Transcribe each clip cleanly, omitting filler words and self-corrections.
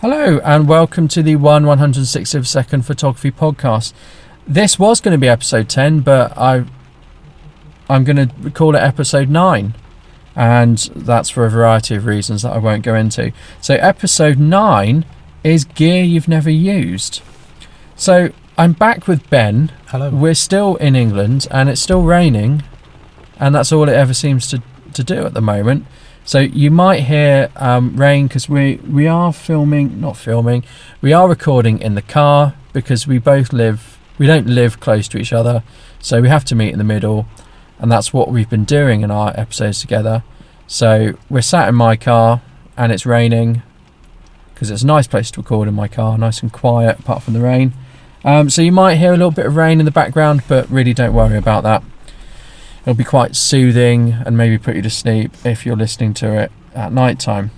Hello and welcome to the 160th second photography podcast. This was going to be episode 10, but I'm going to call it episode 9, and that's for a variety of reasons that I won't go into. So episode 9 is gear you've never used. So I'm back with Ben. Hello. We're still in England and it's still raining, and that's all it ever seems to do at the moment. So you might hear rain because we are we are recording in the car because we don't live close to each other, so we have to meet in the middle, and that's what we've been doing in our episodes together. So we're sat in my car and it's raining because it's a nice place to record in my car, nice and quiet apart from the rain. So you might hear a little bit of rain in the background, but really don't worry about that. It'll be quite soothing and maybe put you to sleep if you're listening to it at night time.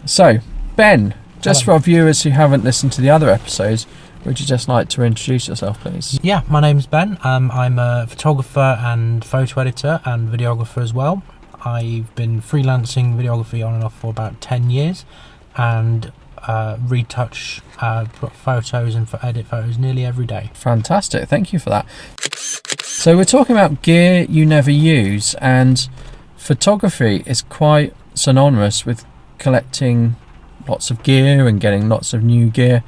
So, Ben, just for our viewers who haven't listened to the other episodes, would you just like to introduce yourself, please? Yeah, my name's Ben. I'm a photographer and photo editor and videographer as well. I've been freelancing videography on and off for about 10 years and retouch photos and edit photos nearly every day. Fantastic, thank you for that. So we're talking about gear you never use, and photography is quite synonymous with collecting lots of gear and getting lots of new gear.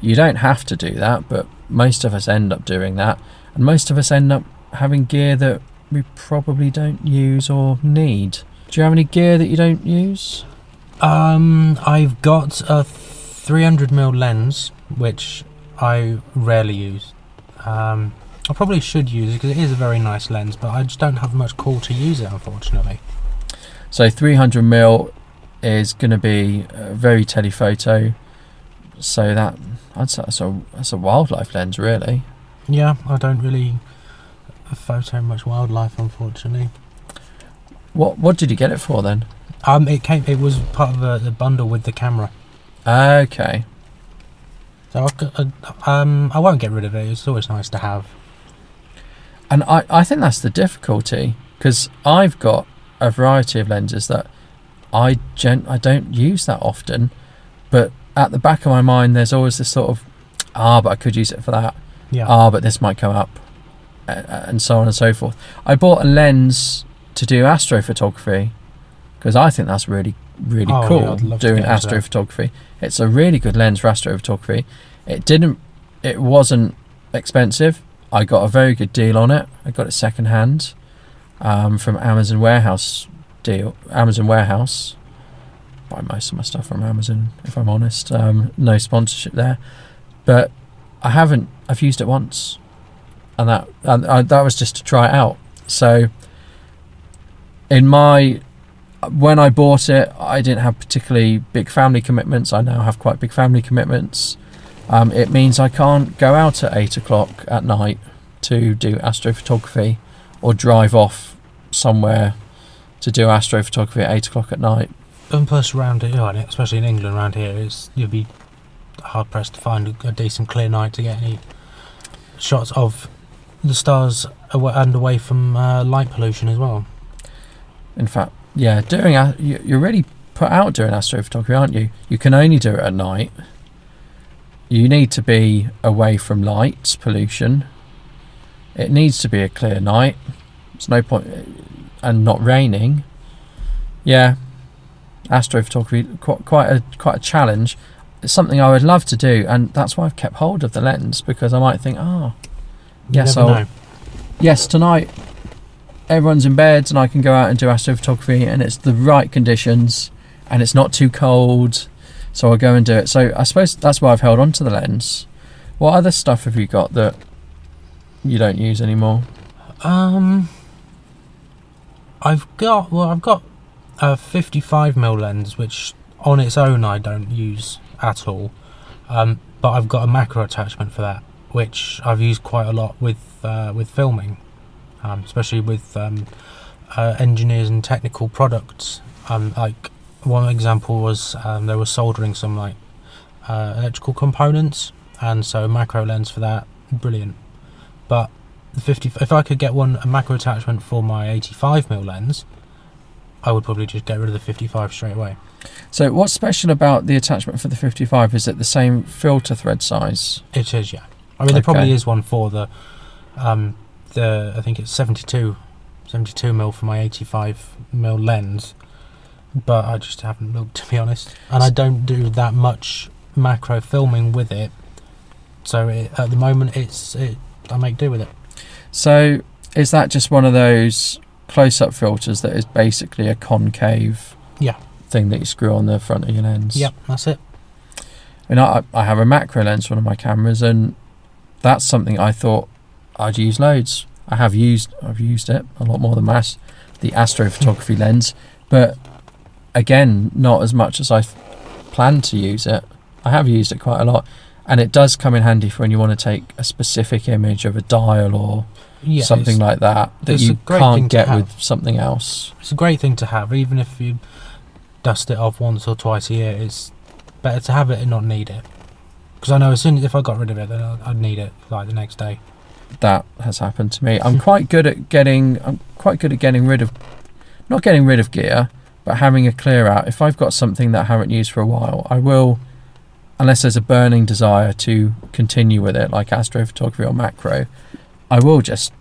You don't have to do that, but most of us end up doing that, and most of us end up having gear that we probably don't use or need. Do you have any gear that you don't use? I've got a 300mm lens, which I rarely use. I probably should use it because it is a very nice lens, but I just don't have much call to use it, unfortunately. So 300mm is going to be a very telephoto, so that's a wildlife lens, really. Yeah, I don't really photo much wildlife, unfortunately. What did you get it for then? It was part of the bundle with the camera. Okay. So I won't get rid of it. It's always nice to have. And I think that's the difficulty, because I've got a variety of lenses that I don't use that often, but at the back of my mind there's always this sort of, but I could use it for that. Yeah. But this might come up, and so on and so forth. I bought a lens to do astrophotography because I think that's really cool, yeah, doing astrophotography. It's a really good lens for astrophotography. It wasn't expensive. I got a very good deal on it. I got it second hand from Amazon Warehouse. Buy most of my stuff from Amazon, if I'm honest. No sponsorship there, but I've used it once, and that was just to try it out. So when I bought it, I didn't have particularly big family commitments. I now have quite big family commitments. It means I can't go out at 8 o'clock at night to do astrophotography, or drive off somewhere to do astrophotography at 8 o'clock at night. And plus around here, especially in England around here, you'd be hard pressed to find a decent clear night to get any shots of the stars and away from light pollution as well. In fact, yeah, you're really put out doing astrophotography, aren't you? You can only do it at night. You need to be away from lights, pollution. It needs to be a clear night. There's no point, and not raining. Yeah, astrophotography quite a challenge. It's something I would love to do, and that's why I've kept hold of the lens, because I might think, yes, tonight everyone's in bed and I can go out and do astrophotography, and it's the right conditions and it's not too cold, so I'll go and do it. So I suppose that's why I've held on to the lens. What other stuff have you got that you don't use anymore? I've got a 55mm lens, which on its own I don't use at all, but I've got a macro attachment for that, which I've used quite a lot with filming, especially with engineers and technical products. Like one example was they were soldering some electrical components, and so a macro lens for that, brilliant. But if I could get a macro attachment for my 85mm lens, I would probably just get rid of the 55 straight away. So what's special about the attachment for the 55? Is it the same filter thread size? It is, yeah. I mean, there probably is one for the I think it's 72 mil for my 85 mil lens, but I just haven't looked, to be honest. And I don't do that much macro filming with it, so at the moment I make do with it. So is that just one of those close-up filters that is basically a concave thing that you screw on the front of your lens? Yep, that's it. I mean, I have a macro lens for one of my cameras, and that's something I thought I'd use loads. I've used it a lot more than the astrophotography lens, but again, not as much as I planned to use it. I have used it quite a lot, and it does come in handy for when you want to take a specific image of a dial or something like that you can't get with something else. It's a great thing to have, even if you dust it off once or twice a year. It's better to have it and not need it, because I know as soon as if I got rid of it, then I'd need it like the next day. That has happened to me. I'm quite good at getting rid of, not getting rid of gear, but having a clear out. If I've got something that I haven't used for a while, I will, unless there's a burning desire to continue with it, like astrophotography or macro, I will just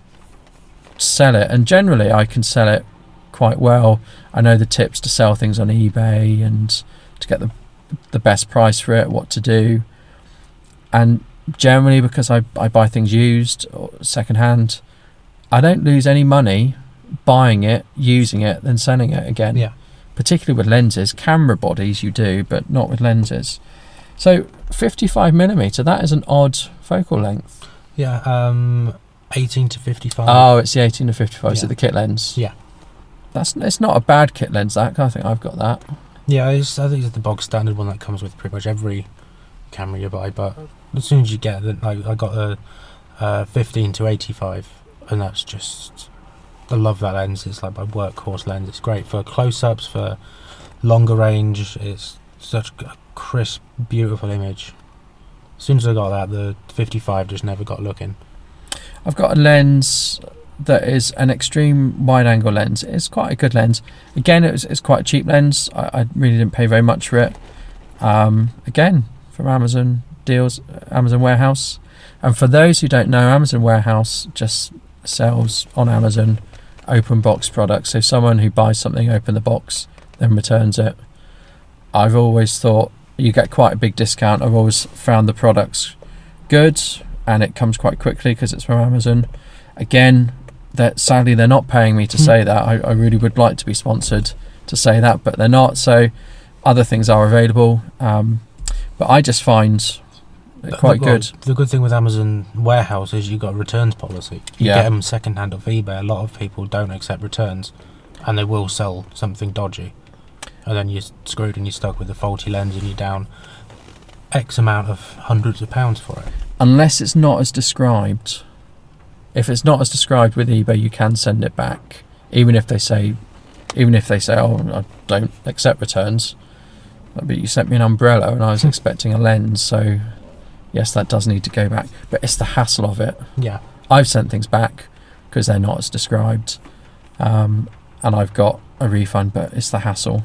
sell it. And generally I can sell it quite well. I know the tips to sell things on eBay and to get the best price for it, what to do. And generally, because I buy things used or secondhand, I don't lose any money buying it, using it, then selling it again. Yeah. Particularly with lenses. Camera bodies you do, but not with lenses. So 55mm, that is an odd focal length. Yeah, 18 to 55. Oh, it's the 18 to 55. Is it the kit lens? Yeah. It's not a bad kit lens, that. I think I've got that. Yeah, I think it's the bog standard one that comes with pretty much every camera you buy, but as soon as you get it, like I got a 15 to 85, and that's just, I love that lens. It's like my workhorse lens. It's great for close-ups, for longer range. It's such a crisp, beautiful image. As soon as I got that, the 55 just never got looking. I've got a lens that is an extreme wide-angle lens. It's quite a good lens. Again, it's quite a cheap lens. I really didn't pay very much for it. Again, from Amazon deals, Amazon Warehouse. And for those who don't know, Amazon Warehouse just sells on Amazon open box products. So someone who buys something, open the box, then returns it. I've always thought you get quite a big discount. I've always found the products good, and it comes quite quickly because it's from Amazon. Again, sadly they're not paying me to say that. I really would like to be sponsored to say that, but they're not. So other things are available, but I just find it quite good. The good thing with Amazon Warehouse is you've got a returns policy. You get them second hand off eBay. A lot of people don't accept returns, and they will sell something dodgy, and then you're screwed and you're stuck with a faulty lens and you're down X amount of hundreds of pounds for it. Unless it's not as described. If it's not as described with eBay, you can send it back, even if they say, oh, I don't accept returns. But you sent me an umbrella and I was expecting a lens, so yes, that does need to go back. But it's the hassle of it. Yeah. I've sent things back because they're not as described, and I've got a refund, but it's the hassle.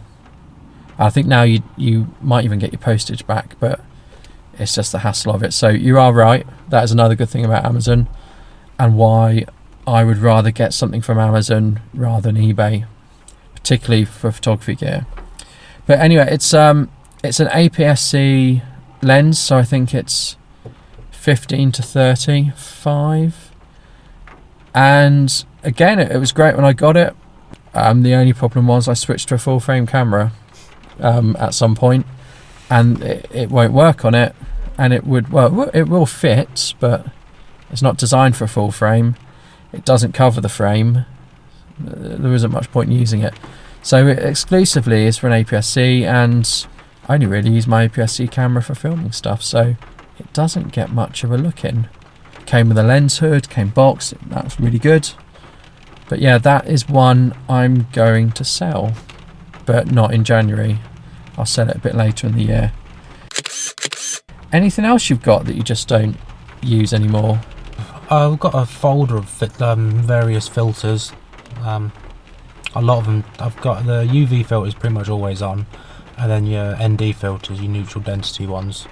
I think now you might even get your postage back, but it's just the hassle of it. So you are right. That is another good thing about Amazon, and why I would rather get something from Amazon rather than eBay, particularly for photography gear. But anyway, it's an APS-C lens, so I think it's 15 to 35. And again, it was great when I got it. The only problem was I switched to a full frame camera at some point, and it won't work on it. And it will fit, but it's not designed for a full frame. It doesn't cover the frame. There isn't much point in using it. So it exclusively is for an APS-C, and I only really use my APS-C camera for filming stuff, so it doesn't get much of a look in. Came with a lens hood, came boxed, that was really good. But yeah, that is one I'm going to sell, but not in January. I'll sell it a bit later in the year. Anything else you've got that you just don't use anymore? I've got a folder of various filters. A lot of them, I've got the UV filters pretty much always on. and then your ND filters, your neutral density ones.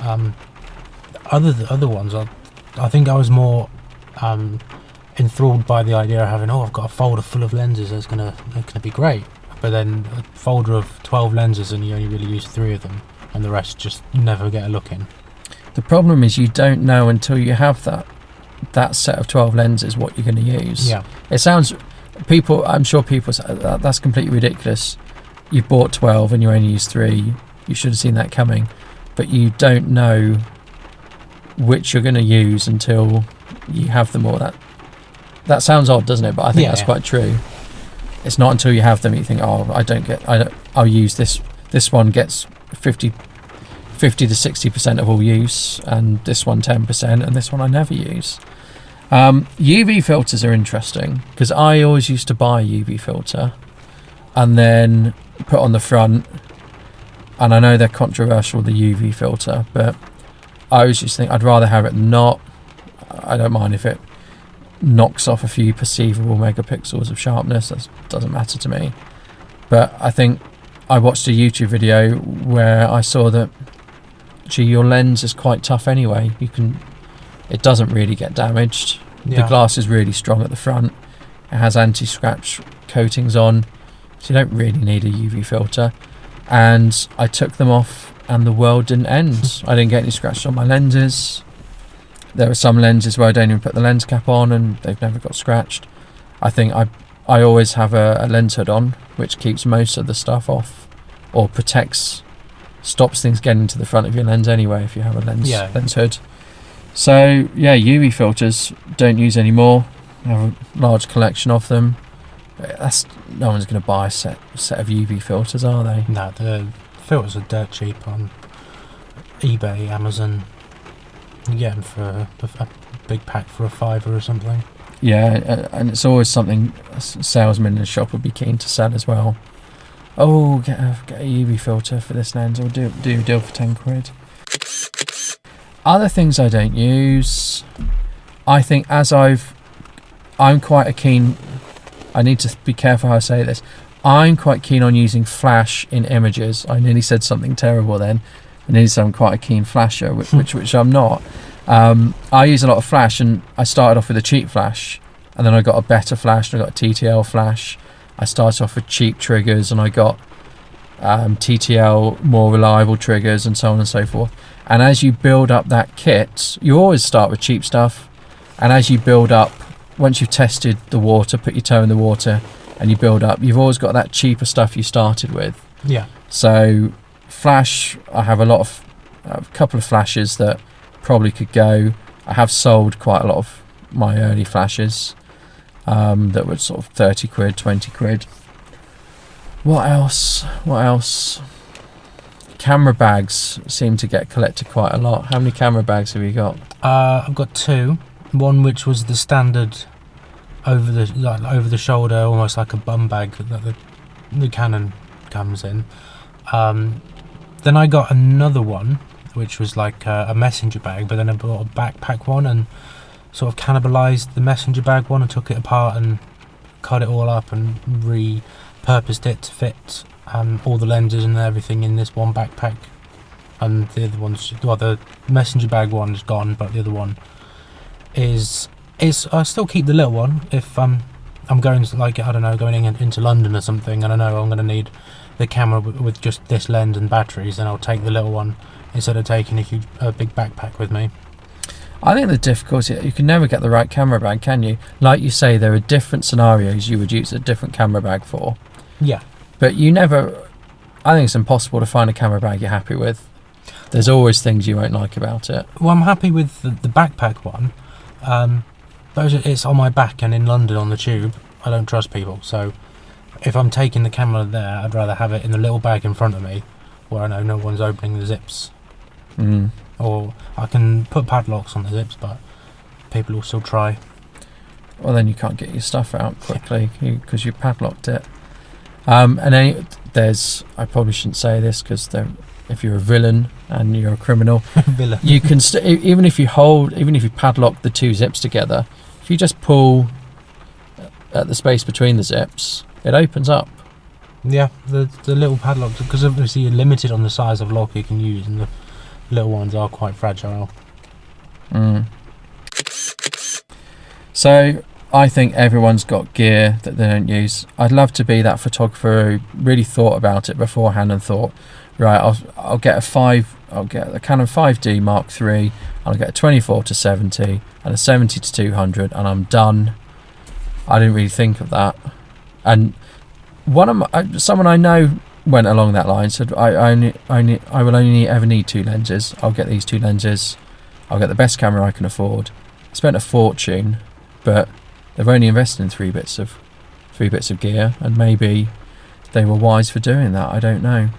Other ones, I think I was more enthralled by the idea of having, I've got a folder full of lenses, they're gonna be great. But then a folder of 12 lenses and you only really use 3 of them, and the rest just never get a look in. The problem is you don't know until you have that set of 12 lenses what you're going to use. Yeah. It sounds, I'm sure people say that's completely ridiculous. You've bought 12 and you only use 3. You should have seen that coming. But you don't know which you're going to use until you have them all. That sounds odd, doesn't it? But I think that's quite true. It's not until you have them you think, I'll use this. This one gets 50 to 60% of all use, and this one 10%, and this one I never use. UV filters are interesting because I always used to buy a UV filter and then put on the front, and I know they're controversial, the UV filter, but I always just think I'd rather have it not. I don't mind if it knocks off a few perceivable megapixels of sharpness, that doesn't matter to me. But I think I watched a YouTube video where I saw that your lens is quite tough anyway. It doesn't really get damaged. The glass is really strong at the front. It has anti-scratch coatings on, so you don't really need a UV filter. And I took them off and the world didn't end. I didn't get any scratches on my lenses. There are some lenses where I don't even put the lens cap on and they've never got scratched. I think I always have a lens hood on, which keeps most of the stuff off, or stops things getting to the front of your lens anyway if you have a lens hood. So UV filters don't use anymore. I have a large collection of them. No one's going to buy a set of UV filters, are they? No, the filters are dirt cheap on eBay, Amazon. You get them for a big pack for $5 or something. Yeah, and it's always something a salesman in the shop would be keen to sell as well. Oh, get a UV filter for this lens, or do a deal for £10. Other things I don't use, I think I'm quite a keen, I need to be careful how I say this, I'm quite keen on using flash in images. I nearly said something terrible then. I nearly said I'm quite a keen flasher, which I'm not. I use a lot of flash, and I started off with a cheap flash, and then I got a better flash, and I got a TTL flash. I started off with cheap triggers, and I got TTL, more reliable triggers, and so on and so forth. And as you build up that kit, you always start with cheap stuff, and as you build up, once you've tested the water, put your toe in the water, and you build up, you've always got that cheaper stuff you started with. Yeah. So flash, I have a couple of flashes that probably could go. I have sold quite a lot of my early flashes that were sort of 30 quid, 20 quid. What else? Camera bags seem to get collected quite a lot. How many camera bags have you got? I've got 2. One which was the standard over the shoulder, almost like a bum bag that the Canon comes in. Then I got another one which was like a messenger bag, but then I bought a backpack one and sort of cannibalized the messenger bag one and took it apart and cut it all up and repurposed it to fit all the lenses and everything in this one backpack. And the other one's, the messenger bag one is gone, but the other one is I still keep the little one if I'm going to, like, I don't know, going into London or something, and I know I'm going to need the camera with just this lens and batteries, then I'll take the little one instead of taking a big backpack with me. I think the difficulty, you can never get the right camera bag, can you? Like you say, there are different scenarios you would use a different camera bag for. Yeah. But I think it's impossible to find a camera bag you're happy with. There's always things you won't like about it. Well, I'm happy with the backpack one, but it's on my back and in London on the tube. I don't trust people, so if I'm taking the camera there, I'd rather have it in the little bag in front of me where I know no one's opening the zips. Or I can put padlocks on the zips, but people will still try. Well, then you can't get your stuff out quickly because you padlocked it. And then I probably shouldn't say this because if you're a villain and you're a criminal, you can even if you padlock the 2 zips together, if you just pull at the space between the zips, it opens up. Yeah, the little padlock, because obviously you're limited on the size of lock you can use, and the little ones are quite fragile. So I think everyone's got gear that they don't use. I'd love to be that photographer who really thought about it beforehand and thought, right, I'll get a Canon 5D Mark III, I'll get a 24 to 70 and a 70 to 200, and I'm done. I didn't really think of that. And someone I know went along that line, said I will only ever need 2 lenses. I'll get these 2 lenses. I'll get the best camera I can afford. Spent a fortune, but they've only invested in 3 bits of gear, and maybe they were wise for doing that. I don't know.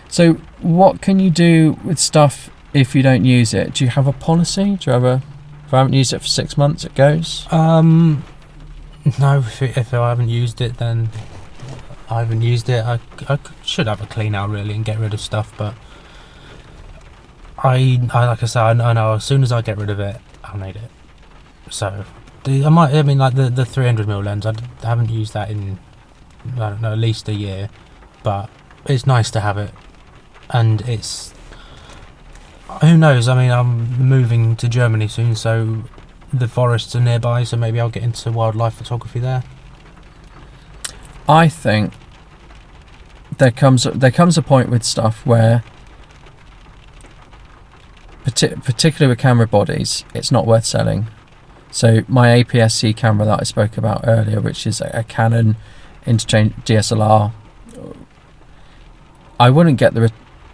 So what can you do with stuff if you don't use it? Do you have a policy? Do you have a, if I haven't used it for 6 months, it goes? No, if I haven't used it, then I haven't used it. I should have a clean out really and get rid of stuff, but I like I say, I know as soon as I get rid of it, I'll need it. So like the 300mm lens, I haven't used that in, I don't know, at least a year, but it's nice to have it. And it's, who knows, I mean, I'm moving to Germany soon, so the forests are nearby, so maybe I'll get into wildlife photography there. I think there comes a point with stuff where, particularly with camera bodies, it's not worth selling. So my APS-C camera that I spoke about earlier, which is a Canon interchange DSLR, I wouldn't get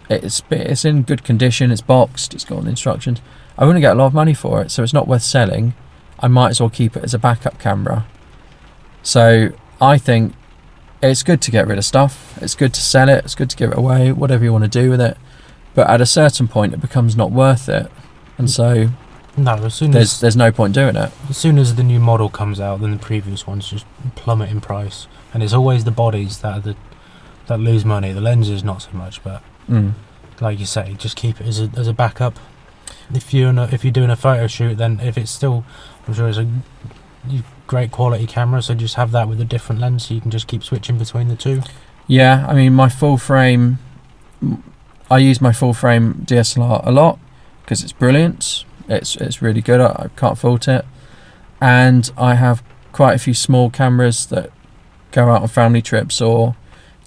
it's in good condition, it's boxed, it's got all the instructions. I wouldn't get a lot of money for it, so it's not worth selling. I might as well keep it as a backup camera. So I think it's good to get rid of stuff, it's good to sell it, it's good to give it away, whatever you want to do with it. But at a certain point it becomes not worth it. And so no, there's no point doing it. As soon as the new model comes out, then the previous ones just plummet in price. And it's always the bodies that lose money. The lenses not so much, but like you say, just keep it as a backup. If you're doing a photo shoot, then if it's still, I'm sure it's a great quality camera, so just have that with a different lens, so you can just keep switching between the two. Yeah, I mean, I use my full frame DSLR a lot because it's brilliant. It's really good. I can't fault it. And I have quite a few small cameras that go out on family trips or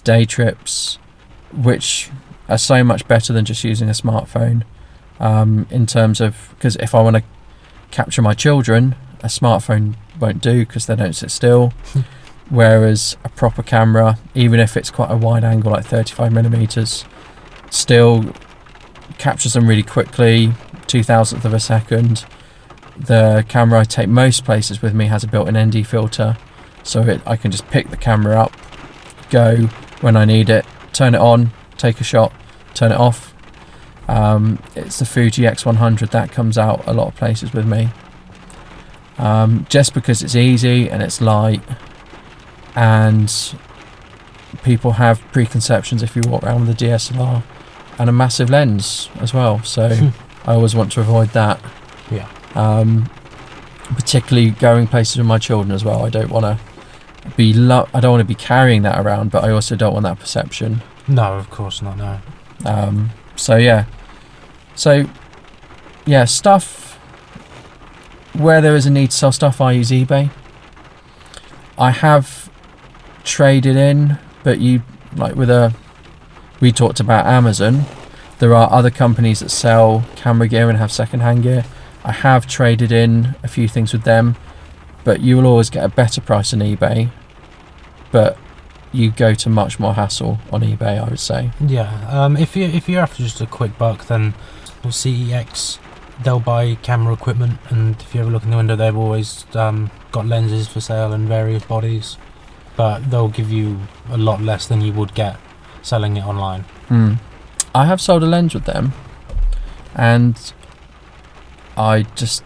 day trips, which are so much better than just using a smartphone. In terms of, because if I want to capture my children, a smartphone won't do because they don't sit still. Whereas a proper camera, even if it's quite a wide angle, like 35mm, still captures them really quickly, 0.002 of a second. The camera I take most places with me has a built-in ND filter, so I can just pick the camera up, go when I need it, turn it on, take a shot, turn it off. It's the Fuji X100 that comes out a lot of places with me, just because it's easy and it's light, and people have preconceptions if you walk around with a DSLR and a massive lens as well, so I always want to avoid that. Yeah. Particularly going places with my children as well. I don't want to be carrying that around, but I also don't want that perception. No, of course not. No. So yeah, stuff where there is a need to sell stuff, I use eBay. I have traded in, but we talked about Amazon. There are other companies that sell camera gear and have second-hand gear. I have traded in a few things with them, but you will always get a better price on eBay, but you go to much more hassle on eBay, I would say. Yeah, if you're after just a quick buck, then CEX, they'll buy camera equipment, and if you ever look in the window, they've always got lenses for sale and various bodies, but they'll give you a lot less than you would get selling it online. I have sold a lens with them, and it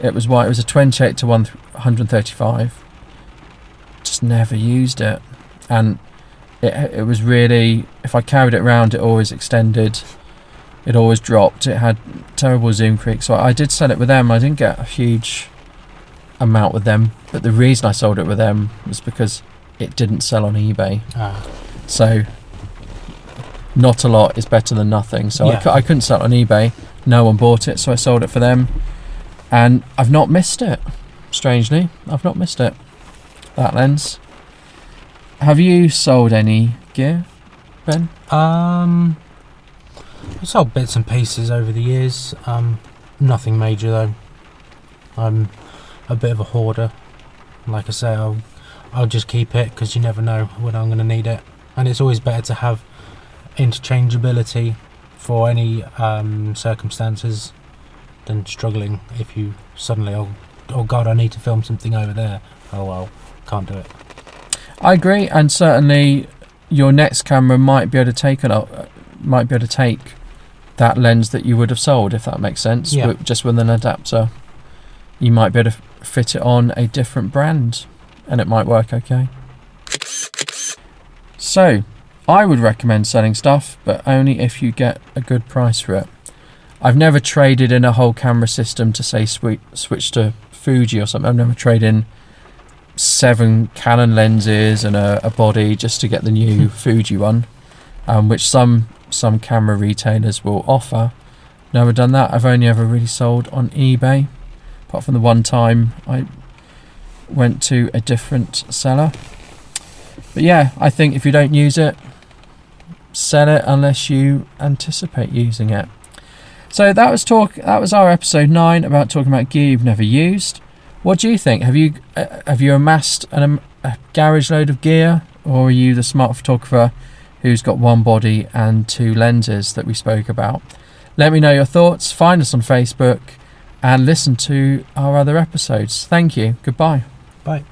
was a 28 to 135. Just never used it, and it was really, if I carried it around, it always extended, it always dropped, it had terrible zoom creep. So I did sell it with them. I didn't get a huge amount with them, but the reason I sold it with them was because it didn't sell on eBay. Ah. So not a lot is better than nothing. So Yeah. I couldn't sell it on eBay. No one bought it, so I sold it for them. And I've not missed it. Strangely, I've not missed it. That lens. Have you sold any gear, Ben? I sold bits and pieces over the years. Nothing major though. I'm a bit of a hoarder. Like I say, I'll just keep it because you never know when I'm going to need it, and it's always better to have interchangeability for any circumstances than struggling if you suddenly oh god, I need to film something over there. Oh well, can't do it. I agree, and certainly your next camera might be able to take that lens that you would have sold, if that makes sense. Yeah. Just with an adapter, you might be able to fit it on a different brand, and it might work okay. So, I would recommend selling stuff, but only if you get a good price for it. I've never traded in a whole camera system to say switch to Fuji or something. I've never traded in 7 Canon lenses and a body just to get the new Fuji one, which some camera retailers will offer. Never done that. I've only ever really sold on eBay, apart from the one time I went to a different seller. But yeah, I think if you don't use it, sell it unless you anticipate using it. So that was our episode 9 about talking about gear you've never used. What do you think? Have you amassed a garage load of gear, or are you the smart photographer who's got one body and 2 lenses that we spoke about? Let me know your thoughts. Find us on Facebook and listen to our other episodes. Thank you. Goodbye. Bye.